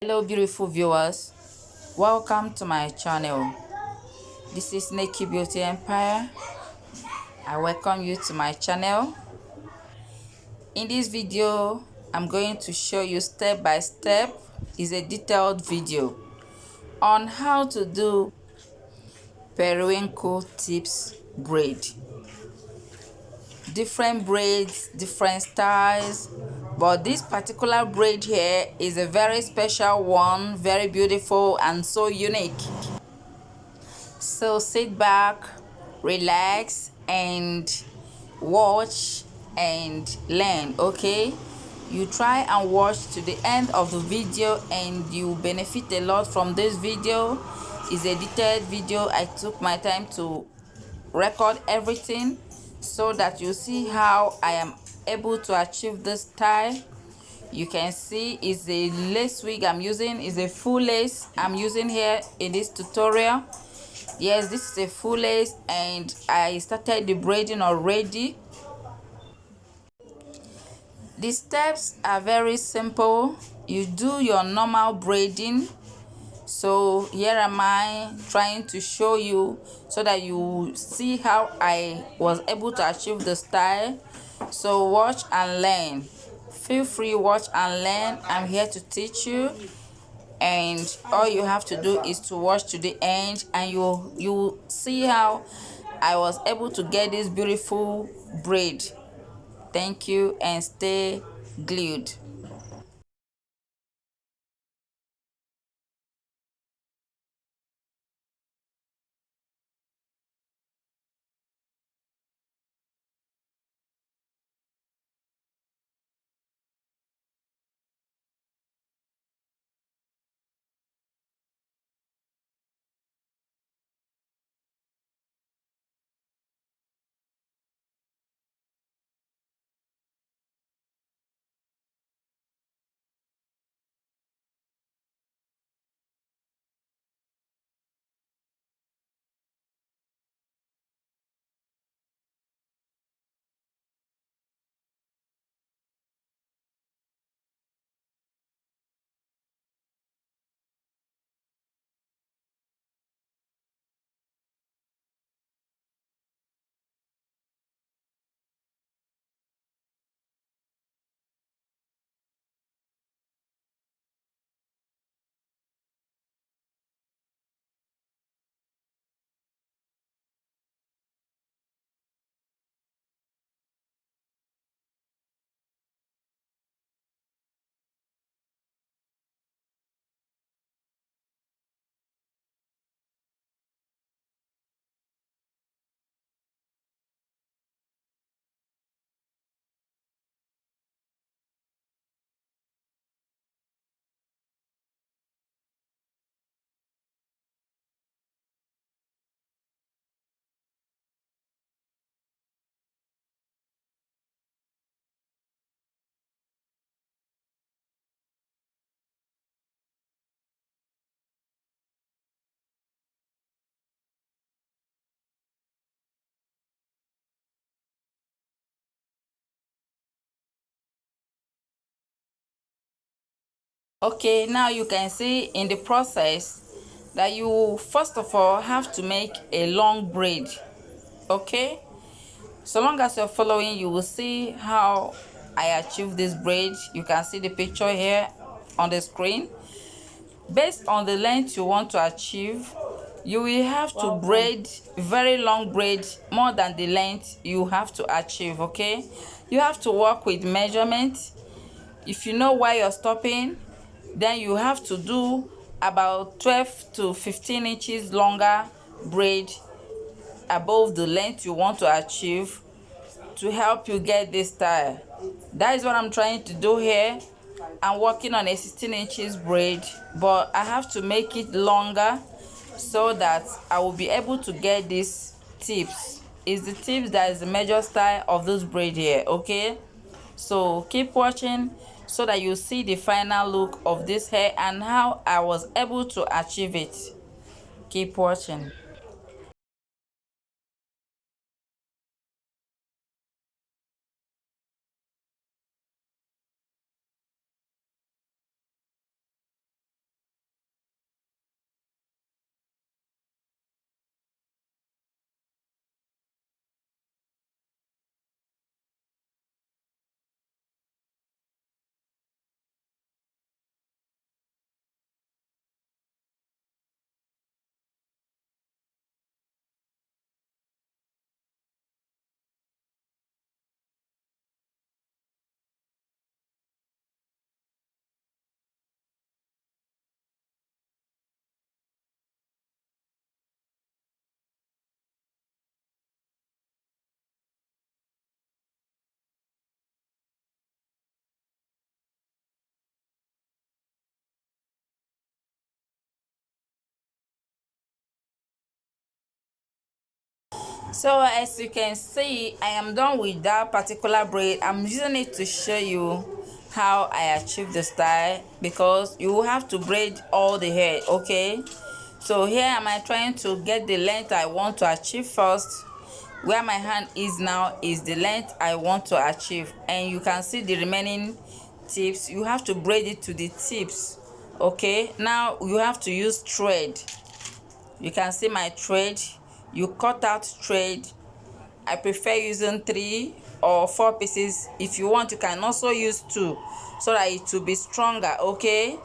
Hello beautiful viewers, welcome to my channel. This is Nikki Beauty Empire. I welcome you to my channel. In this video I'm going to show you step by step, is a detailed video on how to do periwinkle tips braid. Different braids, different styles, but this particular braid here is a very special one, very beautiful and so unique. So sit back, relax and watch and learn. Okay, you try and watch to the end of the video and you benefit a lot from this video. It's a detailed video. I took my time to record everything so that you see how I am able to achieve this style. You can see it's a lace wig I'm using, is a full lace I'm using here in this tutorial. Yes, this is a full lace and I started the braiding already. The steps are very simple. You do your normal braiding. So here am I trying to show you so that you see how I was able to achieve the style. So watch and learn. Feel free, watch and learn. I'm here to teach you, and all you have to do is to watch to the end and you see how I was able to get this beautiful braid. Thank you and stay glued. Okay, now you can see in the process that you first of all have to make a long braid. Okay, so long as you're following, you will see how I achieve this braid. You can see the picture here on the screen. Based on the length you want to achieve, you will have to braid very long braid, more than the length you have to achieve. Okay, you have to work with measurement. If you know why you're stopping, then you have to do about 12 to 15 inches longer braid above the length you want to achieve to help you get this style. That is what I'm trying to do here. I'm working on a 16 inches braid, but I have to make it longer so that I will be able to get these tips. It's the tips that is the major style of this braid here. Okay, so keep watching so that you see the final look of this hair and how I was able to achieve it. Keep watching. So as you can see, I am done with that particular braid. I'm using it to show you how I achieve the style, because you have to braid all the hair. Okay, so here am I trying to get the length I want to achieve first. Where my hand is now is the length I want to achieve, and you can see the remaining tips. You have to braid it to the tips. Okay, now you have to use thread. You can see my thread. You cut out thread. I prefer using 3 or 4 pieces. If you want, you can also use 2 so that it will be stronger. Okay,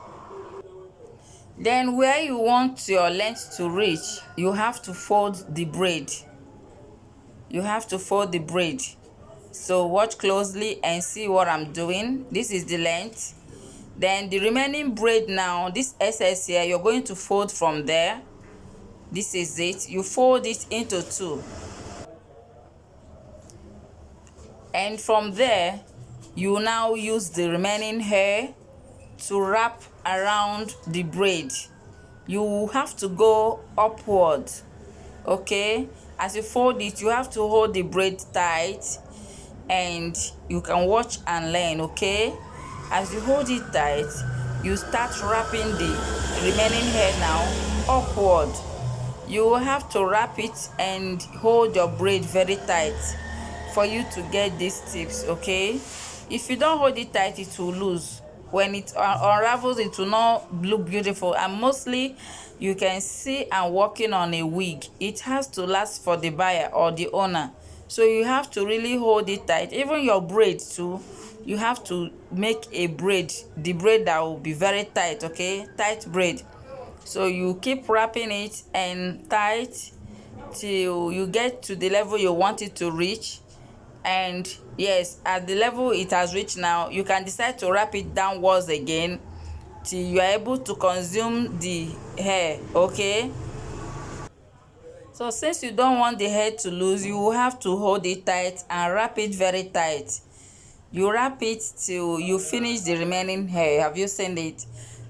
then where you want your length to reach, you have to fold the braid. You have to fold the braid. So watch closely and see what I'm doing. This is the length. Then the remaining braid, now this excess here, you're going to fold from there. This is it. You fold it into 2, and from there you now use the remaining hair to wrap around the braid. You have to go upward. Okay, as you fold it, you have to hold the braid tight, and you can watch and learn. Okay, as you hold it tight, you start wrapping the remaining hair now upward. You will have to wrap it and hold your braid very tight for you to get these tips. Okay, if you don't hold it tight, it will lose. When it unravels, it will not look beautiful. And mostly you can see I'm working on a wig. It has to last for the buyer or the owner, so you have to really hold it tight. Even your braid too, you have to make a braid, the braid that will be very tight. Okay, tight braid. So you keep wrapping it and tight till you get to the level you want it to reach. And yes, at the level it has reached now, you can decide to wrap it downwards again till you are able to consume the hair. Okay, so since you don't want the hair to lose, you will have to hold it tight and wrap it very tight. You wrap it till you finish the remaining hair. Have you seen it?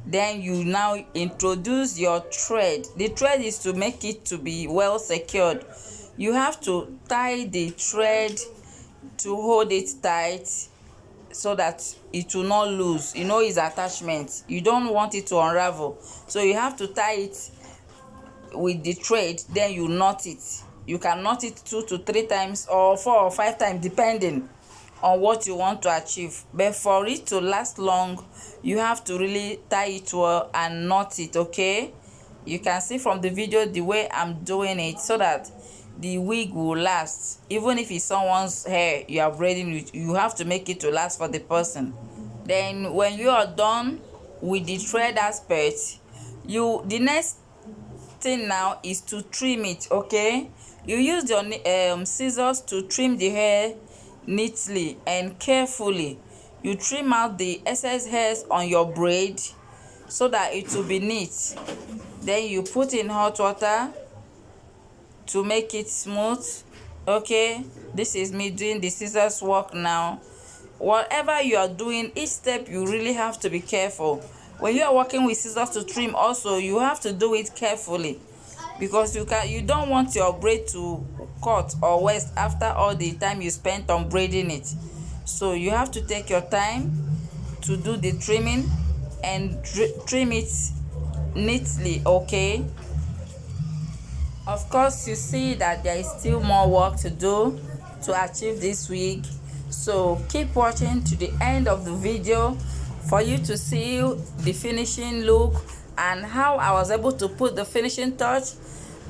Then you now introduce your thread. The thread is to make it to be well secured. You have to tie the thread to hold it tight so that it will not lose. You know, its attachment, you don't want it to unravel, so you have to tie it with the thread. Then you knot it. You can knot it 2 to 3 times or 4 or 5 times depending on what you want to achieve. But for it to last long, you have to really tie it well and knot it. Okay, you can see from the video the way I'm doing it, so that the wig will last. Even if it's someone's hair you are braiding with, you have to make it to last for the person. Then when you are done with the thread aspect, the next thing now is to trim it. Okay, you use your scissors to trim the hair neatly and carefully. You trim out the excess hairs on your braid so that it will be neat. Then you put in hot water to make it smooth. Okay, this is me doing the scissors work now. Whatever you are doing, each step you really have to be careful. When you are working with scissors to trim also, you have to do it carefully, because you don't want your braid to cut or waste after all the time you spent on braiding it. So you have to take your time to do the trimming and trim it neatly. Okay, of course you see that there is still more work to do to achieve this wig, so keep watching to the end of the video for you to see the finishing look and how I was able to put the finishing touch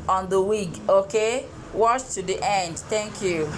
on the wig. Okay, watch to the end. Thank you.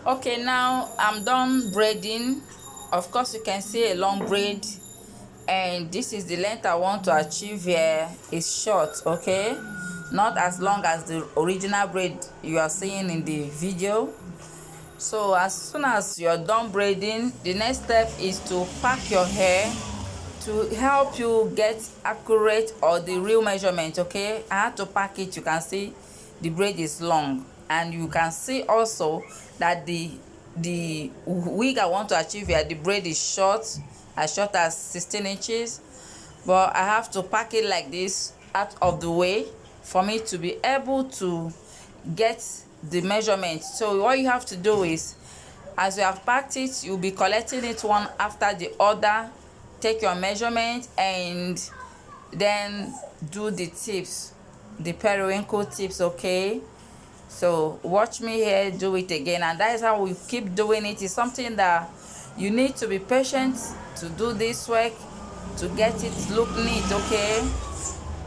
Okay, now I'm done braiding. Of course, you can see a long braid, and this is the length I want to achieve here. It's short, okay, not as long as the original braid you are seeing in the video. So as soon as you're done braiding, the next step is to pack your hair to help you get accurate or the real measurement. Okay, I had to pack it. You can see the braid is long, and you can see also that the wig I want to achieve here, the braid is short as 16 inches, but I have to pack it like this out of the way for me to be able to get the measurement. So what you have to do is, as you have packed it, you'll be collecting it one after the other. Take your measurement and then do the tips, the periwinkle tips. Okay, so watch me here do it again, and that is how we keep doing it. It's something that you need to be patient to do this work to get it look neat. Okay,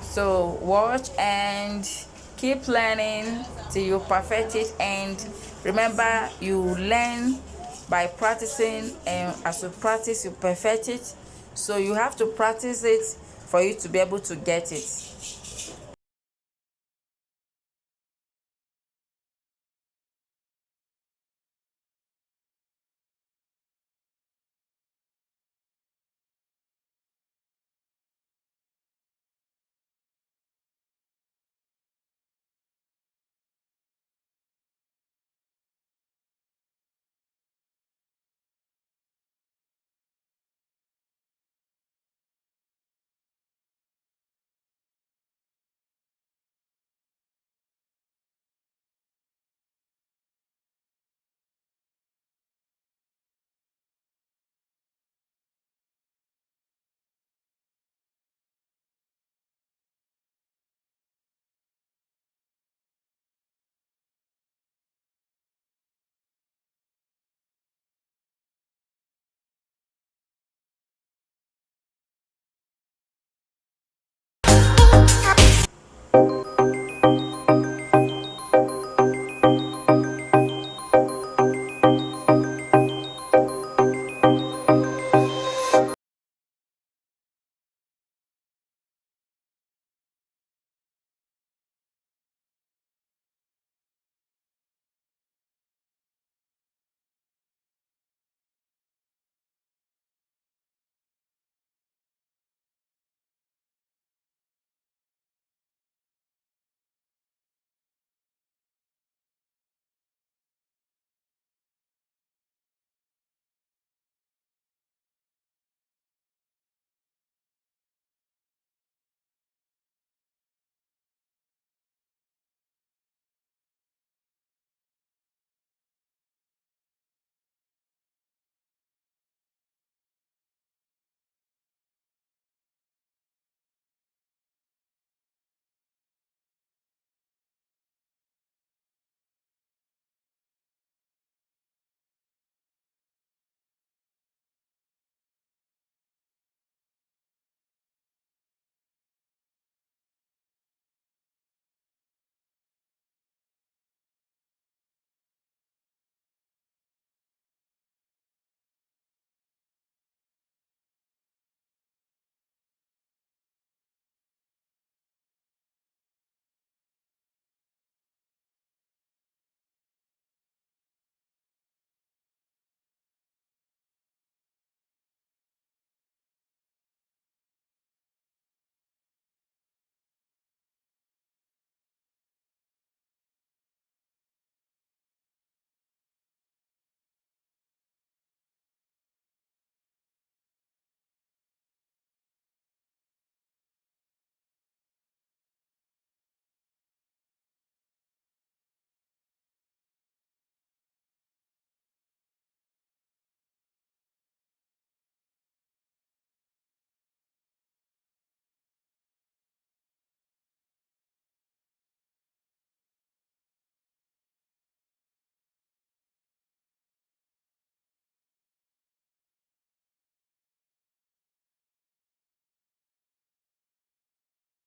so watch and keep learning till you perfect it. And remember, you learn by practicing, and as you practice you perfect it. So you have to practice it for you to be able to get it.